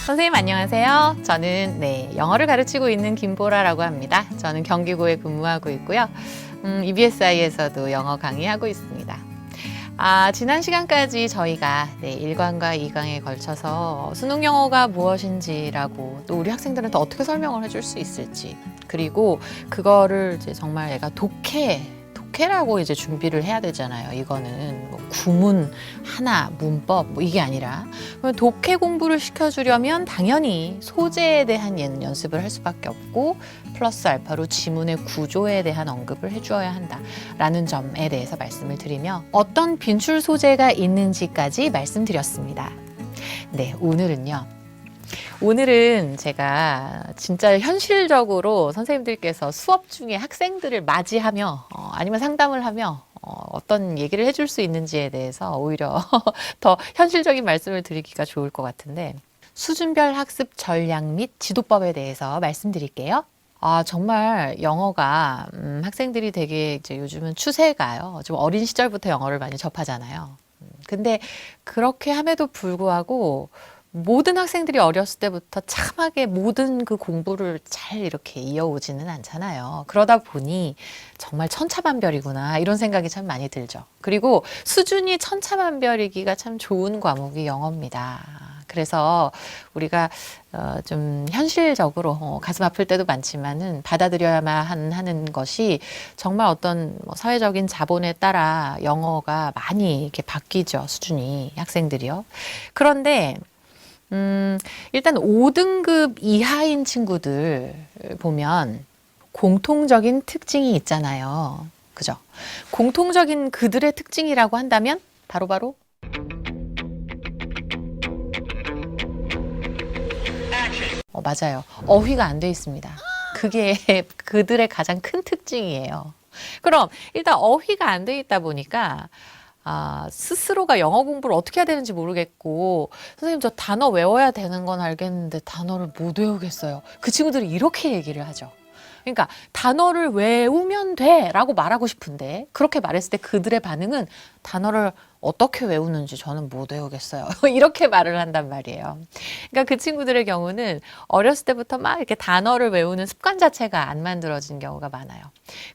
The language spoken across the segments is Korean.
선생님 안녕하세요. 저는 영어를 가르치고 있는 김보라라고 합니다. 저는 경기고에 근무하고 있고요. EBSI에서도 영어 강의하고 있습니다. 지난 시간까지 저희가 1강과 2강에 걸쳐서 수능 영어가 무엇인지라고 또 우리 학생들한테 어떻게 설명을 해줄 수 있을지, 그리고 그거를 이제 정말 얘가 독해라고 이제 준비를 해야 되잖아요. 이거는 뭐 구문 하나, 문법 뭐 이게 아니라 독해 공부를 시켜주려면 당연히 소재에 대한 연습을 할 수밖에 없고 플러스 알파로 지문의 구조에 대한 언급을 해주어야 한다라는 점에 대해서 말씀을 드리며 어떤 빈출 소재가 있는지까지 말씀드렸습니다. 네, 오늘은 제가 진짜 현실적으로 선생님들께서 수업 중에 학생들을 맞이하며 아니면 상담을 하며 어떤 얘기를 해줄 수 있는지에 대해서 오히려 더 현실적인 말씀을 드리기가 좋을 것 같은데, 수준별 학습 전략 및 지도법에 대해서 말씀드릴게요. 정말 영어가 학생들이 되게 이제 요즘은 추세가요. 좀 어린 시절부터 영어를 많이 접하잖아요. 근데 그렇게 함에도 불구하고 모든 학생들이 어렸을 때부터 참하게 모든 그 공부를 잘 이렇게 이어오지는 않잖아요. 그러다 보니 정말 천차만별이구나 이런 생각이 참 많이 들죠. 그리고 수준이 천차만별이기가 참 좋은 과목이 영어입니다. 그래서 우리가 좀 현실적으로 가슴 아플 때도 많지만은 받아들여야만 하는 것이 정말 어떤 사회적인 자본에 따라 영어가 많이 이렇게 바뀌죠. 수준이, 학생들이요. 그런데 일단 5등급 이하인 친구들 보면 공통적인 특징이 있잖아요. 그죠? 공통적인 그들의 특징이라고 한다면 바로 맞아요. 어휘가 안 돼 있습니다. 그게 그들의 가장 큰 특징이에요. 그럼 일단 어휘가 안 돼 있다 보니까 스스로가 영어 공부를 어떻게 해야 되는지 모르겠고, 선생님 저 단어 외워야 되는 건 알겠는데 단어를 못 외우겠어요. 그 친구들이 이렇게 얘기를 하죠. 그러니까 단어를 외우면 돼 라고 말하고 싶은데, 그렇게 말했을 때 그들의 반응은 단어를 어떻게 외우는지 저는 못 외우겠어요. 이렇게 말을 한단 말이에요. 그러니까 그 친구들의 경우는 어렸을 때부터 막 이렇게 단어를 외우는 습관 자체가 안 만들어진 경우가 많아요.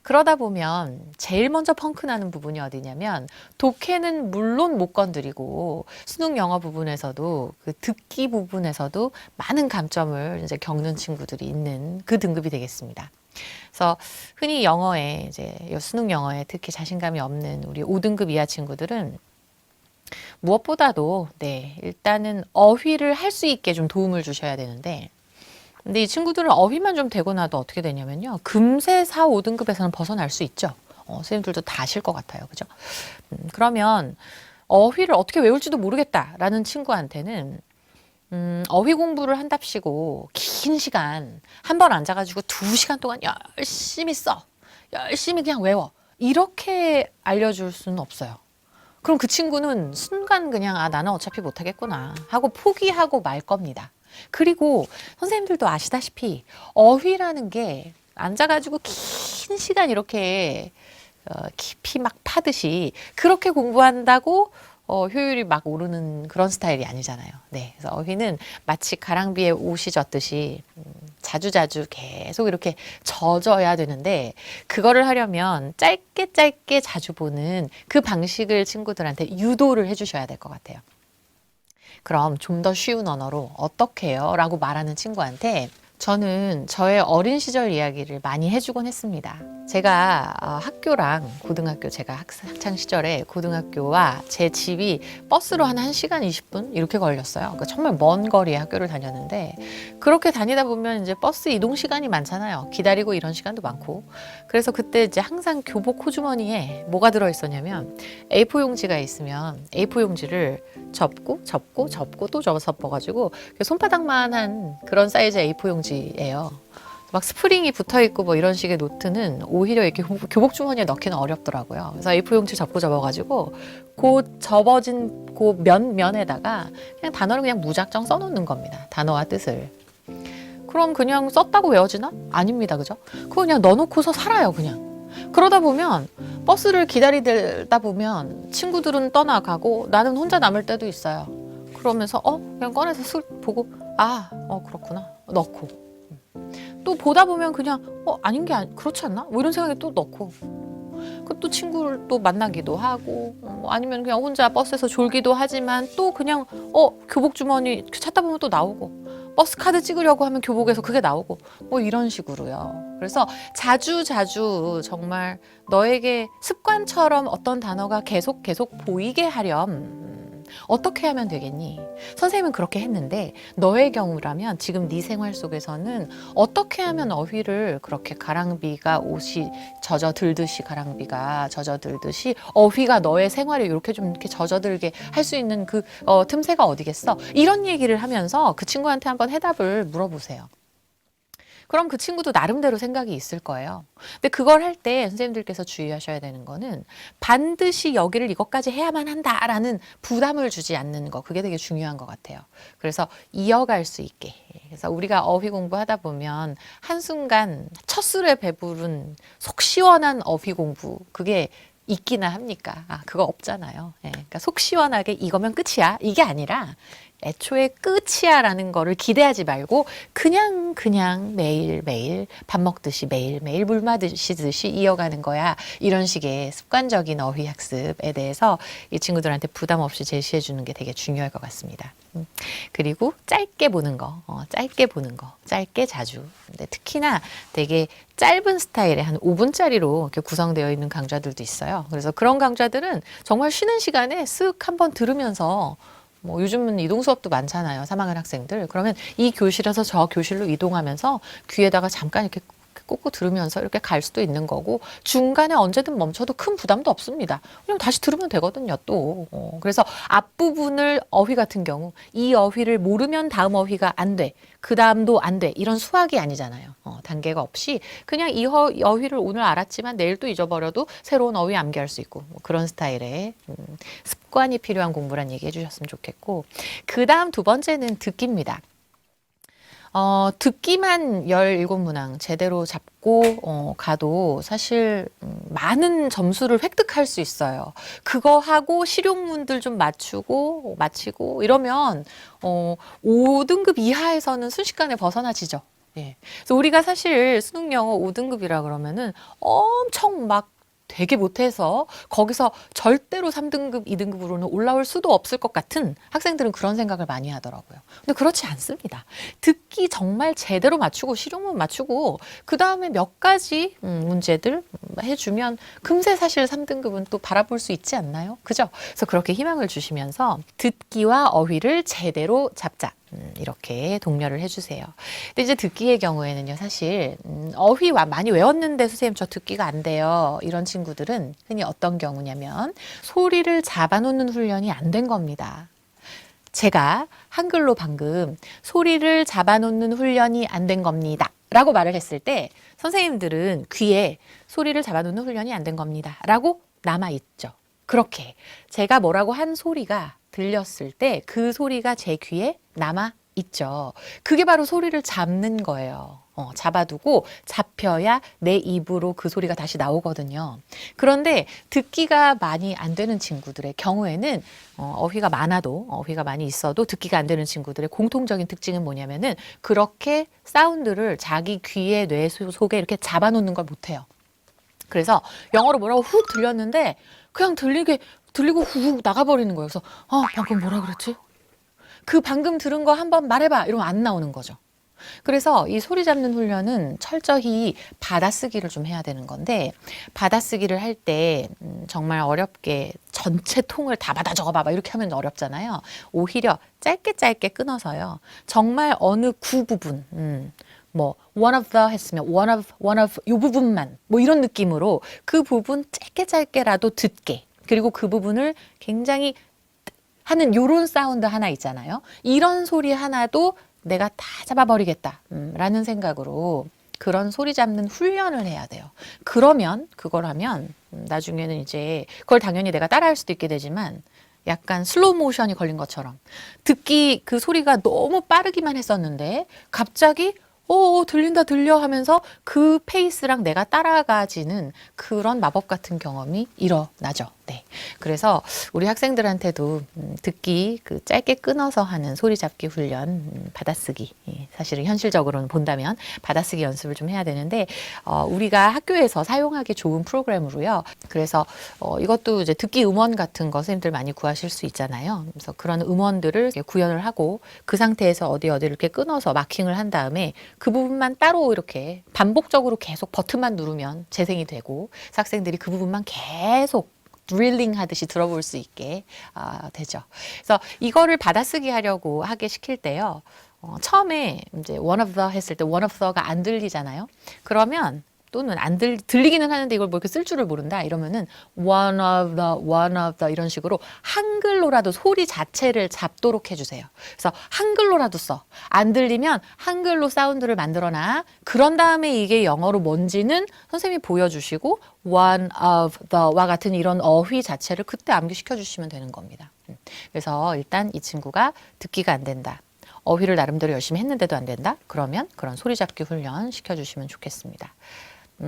그러다 보면 제일 먼저 펑크 나는 부분이 어디냐면, 독해는 물론 못 건드리고 수능 영어 부분에서도 그 듣기 부분에서도 많은 감점을 이제 겪는 친구들이 있는 그 등급이 되겠습니다. 그래서 흔히 영어에 이제 수능 영어에 특히 자신감이 없는 우리 5등급 이하 친구들은 무엇보다도 일단은 어휘를 할 수 있게 좀 도움을 주셔야 되는데, 근데 이 친구들은 어휘만 좀 되고 나도 어떻게 되냐면요, 금세 4, 5등급에서는 벗어날 수 있죠. 선생님들도 다 아실 것 같아요. 그죠? 그러면 어휘를 어떻게 외울지도 모르겠다라는 친구한테는 어휘 공부를 한답시고 긴 시간 한 번 앉아가지고 2시간 동안 열심히 열심히 그냥 외워, 이렇게 알려줄 수는 없어요. 그럼 그 친구는 순간 그냥 나는 어차피 못하겠구나 하고 포기하고 말 겁니다. 그리고 선생님들도 아시다시피 어휘라는 게 앉아가지고 긴 시간 이렇게 깊이 막 파듯이 그렇게 공부한다고 효율이 막 오르는 그런 스타일이 아니잖아요. 그래서 어휘는 마치 가랑비에 옷이 젖듯이 자주자주 계속 이렇게 젖어야 되는데, 그거를 하려면 짧게 자주 보는 그 방식을 친구들한테 유도를 해주셔야 될 것 같아요. 그럼 좀 더 쉬운 언어로 어떻게 해요? 라고 말하는 친구한테 저는 저의 어린 시절 이야기를 많이 해주곤 했습니다. 제가 학교랑 고등학교, 제가 학창 시절에 고등학교와 제 집이 버스로 한 1시간 20분 이렇게 걸렸어요. 그러니까 정말 먼 거리에 학교를 다녔는데, 그렇게 다니다 보면 이제 버스 이동 시간이 많잖아요. 기다리고 이런 시간도 많고. 그래서 그때 이제 항상 교복 호주머니에 뭐가 들어있었냐면, A4 용지가 있으면 A4 용지를 접고 또 접어가지고 손바닥만한 그런 사이즈의 A4 용지예요. 막 스프링이 붙어있고 뭐 이런 식의 노트는 오히려 이렇게 교복 주머니에 넣기는 어렵더라고요. 그래서 A4 용지 접어가지고 그 접어진 그 면에다가 그냥 단어를 그냥 무작정 써놓는 겁니다. 단어와 뜻을. 그럼 그냥 썼다고 외워지나? 아닙니다. 그죠? 그거 그냥 넣어놓고서 살아요. 그냥. 그러다 보면 버스를 기다리다 보면 친구들은 떠나가고 나는 혼자 남을 때도 있어요. 그러면서 그냥 꺼내서 쓱 보고 그렇구나 넣고 또 보다 보면 그냥 아닌 게 그렇지 않나? 뭐 이런 생각이 또 넣고 또 친구를 또 만나기도 하고 아니면 그냥 혼자 버스에서 졸기도 하지만 또 그냥 교복 주머니 찾다 보면 또 나오고 버스 카드 찍으려고 하면 교복에서 그게 나오고 뭐 이런 식으로요. 그래서 자주 정말 너에게 습관처럼 어떤 단어가 계속 보이게 하렴. 어떻게 하면 되겠니? 선생님은 그렇게 했는데 너의 경우라면 지금 네 생활 속에서는 어떻게 하면 어휘를 그렇게 가랑비가 옷이 젖어들듯이 가랑비가 젖어들듯이 어휘가 너의 생활에 이렇게 좀 이렇게 젖어들게 할 수 있는 그 틈새가 어디겠어? 이런 얘기를 하면서 그 친구한테 한번 해답을 물어보세요. 그럼 그 친구도 나름대로 생각이 있을 거예요. 근데 그걸 할 때 선생님들께서 주의하셔야 되는 거는 반드시 여기를 이것까지 해야만 한다라는 부담을 주지 않는 거. 그게 되게 중요한 것 같아요. 그래서 이어갈 수 있게. 그래서 우리가 어휘 공부하다 보면 한순간 첫 술에 배부른 속 시원한 어휘 공부 그게 있기나 합니까? 그거 없잖아요. 그러니까 속 시원하게 이거면 끝이야. 이게 아니라 애초에 끝이야라는 거를 기대하지 말고 그냥 매일매일 밥 먹듯이 매일매일 물 마시듯이 이어가는 거야. 이런 식의 습관적인 어휘 학습에 대해서 이 친구들한테 부담 없이 제시해 주는 게 되게 중요할 것 같습니다. 그리고 짧게 보는 거, 짧게 자주. 근데 특히나 되게 짧은 스타일의 한 5분짜리로 이렇게 구성되어 있는 강좌들도 있어요. 그래서 그런 강좌들은 정말 쉬는 시간에 쓱 한번 들으면서 뭐 요즘은 이동 수업도 많잖아요. 3학년 학생들. 그러면 이 교실에서 저 교실로 이동하면서 귀에다가 잠깐 이렇게 꽂고 들으면서 이렇게 갈 수도 있는 거고 중간에 언제든 멈춰도 큰 부담도 없습니다. 그냥 다시 들으면 되거든요. 또. 그래서 앞부분을 어휘 같은 경우 이 어휘를 모르면 다음 어휘가 안 돼. 그 다음도 안 돼. 이런 수학이 아니잖아요. 단계가 없이 그냥 이 어휘를 오늘 알았지만 내일 또 잊어버려도 새로운 어휘 암기할 수 있고 뭐 그런 스타일의 습관이 필요한 공부란 얘기 해주셨으면 좋겠고 그 다음 두 번째는 듣기입니다. 듣기만 17문항 제대로 잡고 가도 사실 많은 점수를 획득할 수 있어요. 그거 하고 실용문들 좀 마치고 이러면 5등급 이하에서는 순식간에 벗어나지죠. 예. 그래서 우리가 사실 수능 영어 5등급이라 그러면은 엄청 막 되게 못해서 거기서 절대로 3등급, 2등급으로는 올라올 수도 없을 것 같은 학생들은 그런 생각을 많이 하더라고요. 근데 그렇지 않습니다. 듣기 정말 제대로 맞추고 실용문 맞추고 그 다음에 몇 가지 문제들 해주면 금세 사실 3등급은 또 바라볼 수 있지 않나요? 그죠? 그래서 그렇게 희망을 주시면서 듣기와 어휘를 제대로 잡자. 이렇게 독려를 해주세요. 근데 이제 듣기의 경우에는요, 사실 어휘 많이 외웠는데 선생님 저 듣기가 안 돼요. 이런 친구들은 흔히 어떤 경우냐면 소리를 잡아놓는 훈련이 안 된 겁니다. 제가 한글로 방금 소리를 잡아놓는 훈련이 안 된 겁니다. 라고 말을 했을 때 선생님들은 귀에 소리를 잡아놓는 훈련이 안 된 겁니다. 라고 남아있죠. 그렇게 제가 뭐라고 한 소리가 들렸을 때 그 소리가 제 귀에 남아 있죠. 그게 바로 소리를 잡는 거예요. 잡아두고 잡혀야 내 입으로 그 소리가 다시 나오거든요. 그런데 듣기가 많이 안 되는 친구들의 경우에는 어휘가 많이 있어도 듣기가 안 되는 친구들의 공통적인 특징은 뭐냐면은 그렇게 사운드를 자기 귀의 뇌 속에 이렇게 잡아놓는 걸 못해요. 그래서 영어로 뭐라고 훅 들렸는데 그냥 들리고 훅 나가버리는 거예요. 그래서 방금 뭐라 그랬지? 그 방금 들은 거 한번 말해봐 이러면 안 나오는 거죠. 그래서 이 소리 잡는 훈련은 철저히 받아쓰기를 좀 해야 되는 건데 받아쓰기를 할 때 정말 어렵게 전체 통을 다 받아 적어봐 이렇게 하면 어렵잖아요. 오히려 짧게 끊어서요. 정말 어느 구 부분 뭐 one of the 했으면 one of 요 부분만 뭐 이런 느낌으로 그 부분 짧게라도 듣게 그리고 그 부분을 굉장히 하는 요런 사운드 하나 있잖아요. 이런 소리 하나도 내가 다 잡아버리겠다 라는 생각으로 그런 소리 잡는 훈련을 해야 돼요. 그러면 그걸 하면 나중에는 이제 그걸 당연히 내가 따라할 수도 있게 되지만 약간 슬로우 모션이 걸린 것처럼 듣기 그 소리가 너무 빠르기만 했었는데 갑자기 들린다, 들려 하면서 그 페이스랑 내가 따라가지는 그런 마법 같은 경험이 일어나죠. 네. 그래서 우리 학생들한테도 듣기 그 짧게 끊어서 하는 소리 잡기 훈련, 받아쓰기. 사실은 현실적으로는 본다면 받아쓰기 연습을 좀 해야 되는데, 우리가 학교에서 사용하기 좋은 프로그램으로요. 그래서 이것도 이제 듣기 음원 같은 거 선생님들 많이 구하실 수 있잖아요. 그래서 그런 음원들을 이렇게 구현을 하고 그 상태에서 어디를 이렇게 끊어서 마킹을 한 다음에 그 부분만 따로 이렇게 반복적으로 계속 버튼만 누르면 재생이 되고 학생들이 그 부분만 계속 드릴링 하듯이 들어볼 수 있게 되죠. 그래서 이거를 받아쓰기 하려고 하게 시킬 때요. 처음에 이제 one of the 했을 때 one of the가 안 들리잖아요. 그러면 또는 들리기는 하는데 이걸 뭐 이렇게 쓸 줄을 모른다 이러면은 one of the 이런 식으로 한글로라도 소리 자체를 잡도록 해주세요. 그래서 한글로라도 써. 안 들리면 한글로 사운드를 만들어놔. 그런 다음에 이게 영어로 뭔지는 선생님이 보여주시고 one of the와 같은 이런 어휘 자체를 그때 암기시켜 주시면 되는 겁니다. 그래서 일단 이 친구가 듣기가 안 된다. 어휘를 나름대로 열심히 했는데도 안 된다? 그러면 그런 소리 잡기 훈련 시켜주시면 좋겠습니다.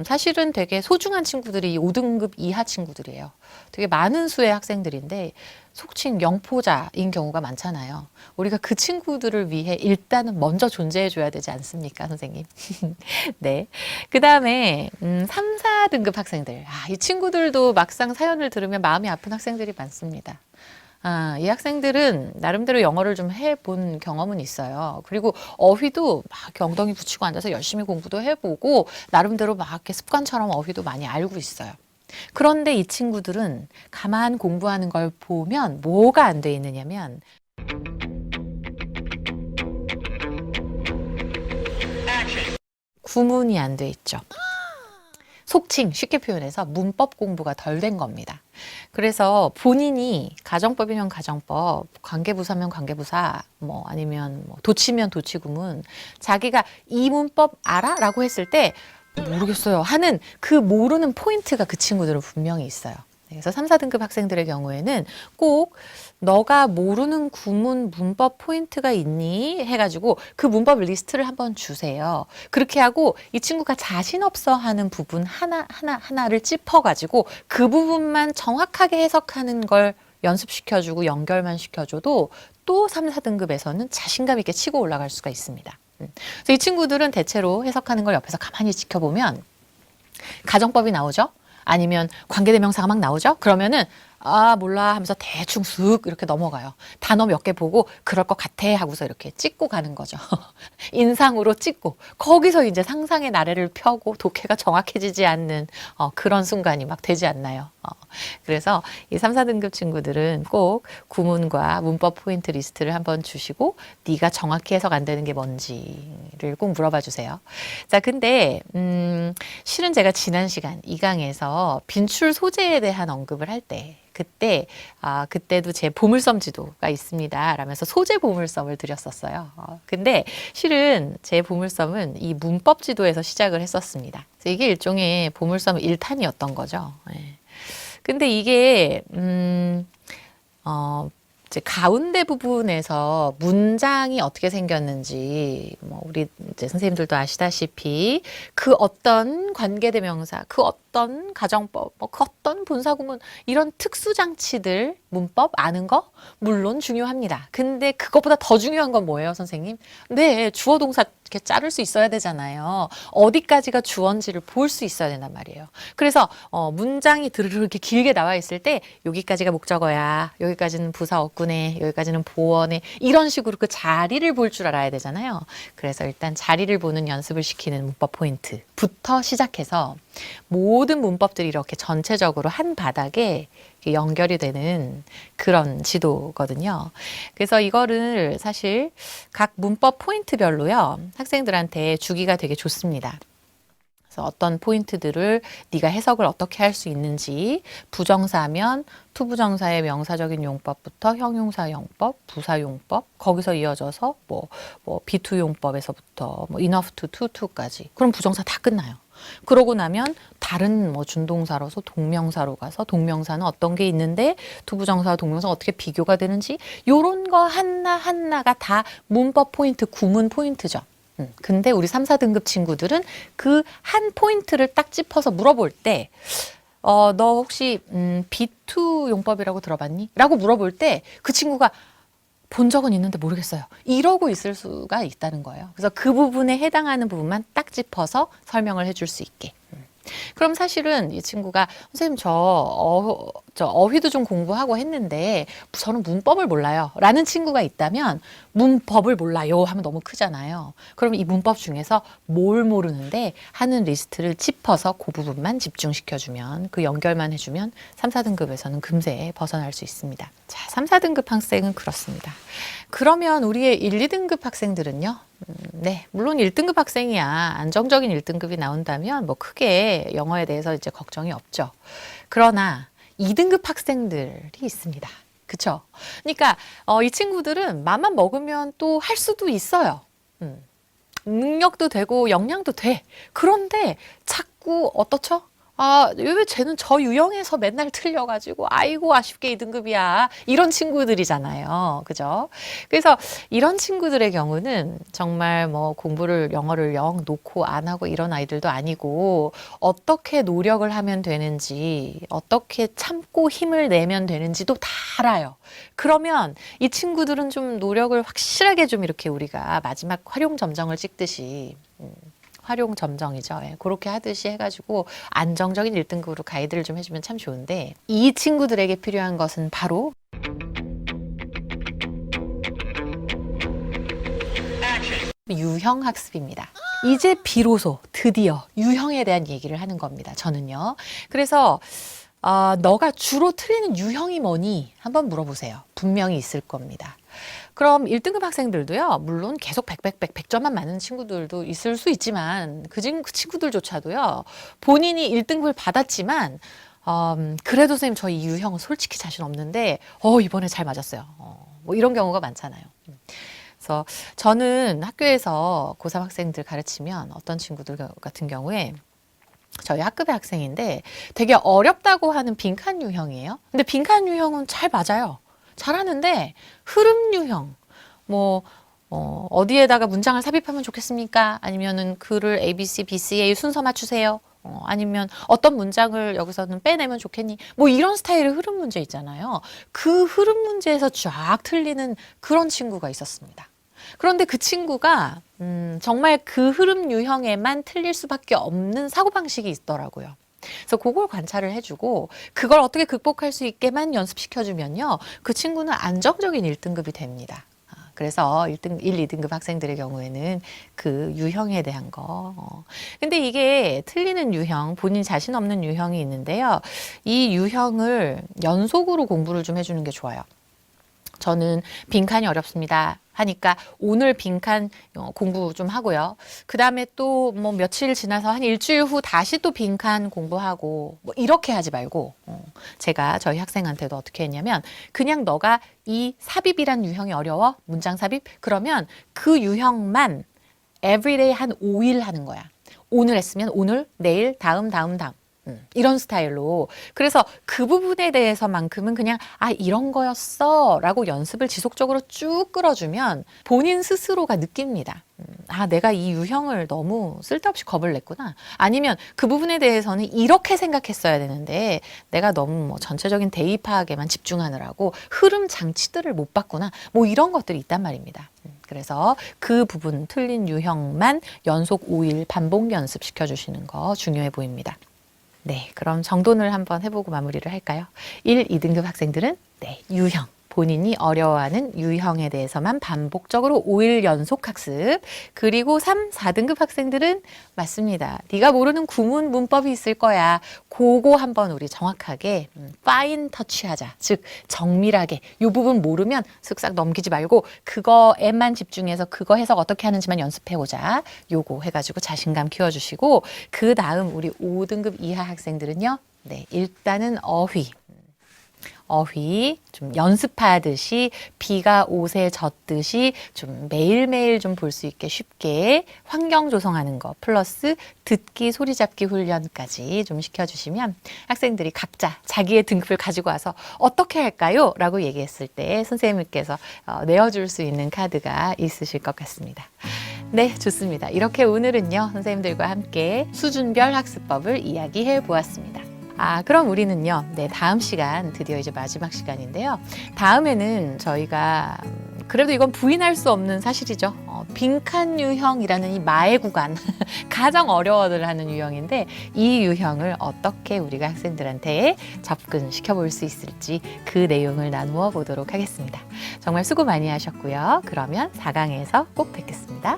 사실은 되게 소중한 친구들이 5등급 이하 친구들이에요. 되게 많은 수의 학생들인데 속칭 영포자인 경우가 많잖아요. 우리가 그 친구들을 위해 일단은 먼저 존재해 줘야 되지 않습니까, 선생님? 네. 그 다음에 3, 4등급 학생들. 이 친구들도 막상 사연을 들으면 마음이 아픈 학생들이 많습니다. 이 학생들은 나름대로 영어를 좀 해본 경험은 있어요. 그리고 어휘도 막 엉덩이 붙이고 앉아서 열심히 공부도 해보고 나름대로 막 이렇게 습관처럼 어휘도 많이 알고 있어요. 그런데 이 친구들은 가만 공부하는 걸 보면 뭐가 안 돼 있느냐면 구문이 안 돼 있죠. 속칭 쉽게 표현해서 문법 공부가 덜 된 겁니다. 그래서 본인이 가정법이면 가정법, 관계부사면 관계부사, 뭐 아니면 뭐 도치면 도치구문, 자기가 이 문법 알아? 라고 했을 때 모르겠어요 하는 그 모르는 포인트가 그 친구들은 분명히 있어요. 그래서 3, 4등급 학생들의 경우에는 꼭 너가 모르는 구문 문법 포인트가 있니? 해가지고 그 문법 리스트를 한번 주세요. 그렇게 하고 이 친구가 자신 없어 하는 부분 하나를 짚어가지고 그 부분만 정확하게 해석하는 걸 연습시켜주고 연결만 시켜줘도 또 3, 4등급에서는 자신감 있게 치고 올라갈 수가 있습니다. 그래서 이 친구들은 대체로 해석하는 걸 옆에서 가만히 지켜보면 가정법이 나오죠? 아니면 관계대명사가 막 나오죠? 그러면은 몰라 하면서 대충 쑥 이렇게 넘어가요. 단어 몇 개 보고 그럴 것 같아 하고서 이렇게 찍고 가는 거죠. 인상으로 찍고 거기서 이제 상상의 나래를 펴고 독해가 정확해지지 않는 그런 순간이 막 되지 않나요? 그래서 이 3, 4등급 친구들은 꼭 구문과 문법 포인트 리스트를 한번 주시고 네가 정확히 해석 안 되는 게 뭔지를 꼭 물어봐 주세요. 자, 근데 실은 제가 지난 시간 2강에서 빈출 소재에 대한 언급을 할 때 그때도 제 보물섬 지도가 있습니다. 라면서 소재 보물섬을 드렸었어요. 근데 실은 제 보물섬은 이 문법 지도에서 시작을 했었습니다. 그래서 이게 일종의 보물섬 1탄이었던 거죠. 네. 근데 이게, 이제 가운데 부분에서 문장이 어떻게 생겼는지, 뭐, 우리 이제 선생님들도 아시다시피 그 어떤 관계대명사, 그 어떤 가정법, 뭐, 그 어떤 분사구문, 이런 특수장치들, 문법 아는 거? 물론 중요합니다. 근데 그것보다 더 중요한 건 뭐예요, 선생님? 네, 주어 동사 이렇게 자를 수 있어야 되잖아요. 어디까지가 주어인지를 볼 수 있어야 된단 말이에요. 그래서 문장이 드르르 이렇게 길게 나와 있을 때 여기까지가 목적어야, 여기까지는 부사 어구네, 여기까지는 보어네 이런 식으로 그 자리를 볼 줄 알아야 되잖아요. 그래서 일단 자리를 보는 연습을 시키는 문법 포인트부터 시작해서 모든 문법들이 이렇게 전체적으로 한 바닥에 연결이 되는 그런 지도거든요. 그래서 이거를 사실 각 문법 포인트별로요, 학생들한테 주기가 되게 좋습니다. 그래서 어떤 포인트들을 네가 해석을 어떻게 할 수 있는지, 부정사면 투부정사의 명사적인 용법부터 형용사 용법, 부사 용법, 거기서 이어져서 뭐 비투 용법에서부터 뭐 enough to, to까지. 그럼 부정사 다 끝나요. 그러고 나면 다른 뭐 준동사로서 동명사로 가서 동명사는 어떤 게 있는데 투부정사와 동명사가 어떻게 비교가 되는지 요런 거 하나하나가 다 문법 포인트, 구문 포인트죠. 근데 우리 3, 4등급 친구들은 그 한 포인트를 딱 짚어서 물어볼 때 너 혹시 B2 용법이라고 들어봤니? 라고 물어볼 때 그 친구가 본 적은 있는데 모르겠어요. 이러고 있을 수가 있다는 거예요. 그래서 그 부분에 해당하는 부분만 딱 짚어서 설명을 해줄 수 있게. 그럼 사실은 이 친구가 선생님 저 어휘도 좀 공부하고 했는데 저는 문법을 몰라요 라는 친구가 있다면 문법을 몰라요 하면 너무 크잖아요. 그럼 이 문법 중에서 뭘 모르는데 하는 리스트를 짚어서 그 부분만 집중시켜주면 그 연결만 해주면 3, 4등급에서는 금세 벗어날 수 있습니다. 자, 3, 4등급 학생은 그렇습니다. 그러면 우리의 1, 2등급 학생들은요? 네, 물론 1등급 학생이야 안정적인 1등급이 나온다면 뭐 크게 영어에 대해서 이제 걱정이 없죠. 그러나 2등급 학생들이 있습니다. 그쵸? 그러니까 이 친구들은 맘만 먹으면 또 할 수도 있어요. 능력도 되고 역량도 돼. 그런데 자꾸 어떻죠? 왜 쟤는 저 유형에서 맨날 틀려가지고 아이고 아쉽게 2등급이야 이런 친구들이잖아요. 그죠? 그래서 이런 친구들의 경우는 정말 뭐 공부를 영어를 영 놓고 안 하고 이런 아이들도 아니고 어떻게 노력을 하면 되는지 어떻게 참고 힘을 내면 되는지도 다 알아요. 그러면 이 친구들은 좀 노력을 확실하게 좀 이렇게 우리가 마지막 활용 점정을 찍듯이 활용 점정이죠. 예, 그렇게 하듯이 해가지고 안정적인 1등급으로 가이드를 좀 해주면 참 좋은데 이 친구들에게 필요한 것은 바로 유형 학습입니다. 이제 비로소 드디어 유형에 대한 얘기를 하는 겁니다. 저는요. 그래서 너가 주로 틀리는 유형이 뭐니? 한번 물어보세요. 분명히 있을 겁니다. 그럼 1등급 학생들도요, 물론 계속 100점만 맞는 친구들도 있을 수 있지만, 그 친구들조차도요, 본인이 1등급을 받았지만, 그래도 선생님, 저 이 유형은 솔직히 자신 없는데, 이번에 잘 맞았어요. 뭐 이런 경우가 많잖아요. 그래서 저는 학교에서 고3 학생들 가르치면 어떤 친구들 같은 경우에, 저희 학급의 학생인데 되게 어렵다고 하는 빈칸 유형이에요. 근데 빈칸 유형은 잘 맞아요. 잘하는데 흐름 유형, 뭐 어디에다가 문장을 삽입하면 좋겠습니까? 아니면은 글을 A, B, C, B, C, A 순서 맞추세요. 아니면 어떤 문장을 여기서는 빼내면 좋겠니? 뭐 이런 스타일의 흐름 문제 있잖아요. 그 흐름 문제에서 쫙 틀리는 그런 친구가 있었습니다. 그런데 그 친구가 정말 그 흐름 유형에만 틀릴 수밖에 없는 사고방식이 있더라고요. 그래서 그걸 관찰을 해주고 그걸 어떻게 극복할 수 있게만 연습시켜주면요. 그 친구는 안정적인 1등급이 됩니다. 그래서 1, 2등급 학생들의 경우에는 그 유형에 대한 거. 근데 이게 틀리는 유형, 본인 자신 없는 유형이 있는데요. 이 유형을 연속으로 공부를 좀 해주는 게 좋아요. 저는 빈칸이 어렵습니다 하니까 오늘 빈칸 공부 좀 하고요. 그 다음에 또 뭐 며칠 지나서 한 일주일 후 다시 또 빈칸 공부하고 뭐 이렇게 하지 말고 제가 저희 학생한테도 어떻게 했냐면 그냥 너가 이 삽입이란 유형이 어려워? 문장 삽입? 그러면 그 유형만 everyday 한 5일 하는 거야. 오늘 했으면 오늘, 내일, 다음. 이런 스타일로. 그래서 그 부분에 대해서만큼은 그냥 이런 거였어 라고 연습을 지속적으로 쭉 끌어주면 본인 스스로가 느낍니다. 내가 이 유형을 너무 쓸데없이 겁을 냈구나. 아니면 그 부분에 대해서는 이렇게 생각했어야 되는데 내가 너무 뭐 전체적인 대의 파악에만 집중하느라고 흐름 장치들을 못 봤구나. 뭐 이런 것들이 있단 말입니다. 그래서 그 부분 틀린 유형만 연속 5일 반복 연습시켜 주시는 거 중요해 보입니다. 네, 그럼 정돈을 한번 해보고 마무리를 할까요? 1, 2등급 학생들은 유형, 본인이 어려워하는 유형에 대해서만 반복적으로 5일 연속 학습. 그리고 3, 4등급 학생들은 맞습니다. 네가 모르는 구문 문법이 있을 거야. 그거 한번 우리 정확하게 파인 터치하자. 즉 정밀하게 이 부분 모르면 쓱싹 넘기지 말고 그거에만 집중해서 그거 해석 어떻게 하는지만 연습해보자. 요거 해가지고 자신감 키워주시고 그 다음 우리 5등급 이하 학생들은요. 일단은 어휘 좀 연습하듯이 비가 옷에 젖듯이 좀 매일매일 좀 볼 수 있게 쉽게 환경 조성하는 거 플러스 듣기 소리 잡기 훈련까지 좀 시켜주시면 학생들이 각자 자기의 등급을 가지고 와서 어떻게 할까요? 라고 얘기했을 때 선생님께서 내어줄 수 있는 카드가 있으실 것 같습니다. 네, 좋습니다. 이렇게 오늘은요, 선생님들과 함께 수준별 학습법을 이야기해 보았습니다. 그럼 우리는요, 네, 다음 시간, 드디어 이제 마지막 시간인데요. 다음에는 저희가, 그래도 이건 부인할 수 없는 사실이죠. 빈칸 유형이라는 이 마의 구간, 가장 어려워들 하는 유형인데, 이 유형을 어떻게 우리가 학생들한테 접근시켜 볼 수 있을지 그 내용을 나누어 보도록 하겠습니다. 정말 수고 많이 하셨고요. 그러면 4강에서 꼭 뵙겠습니다.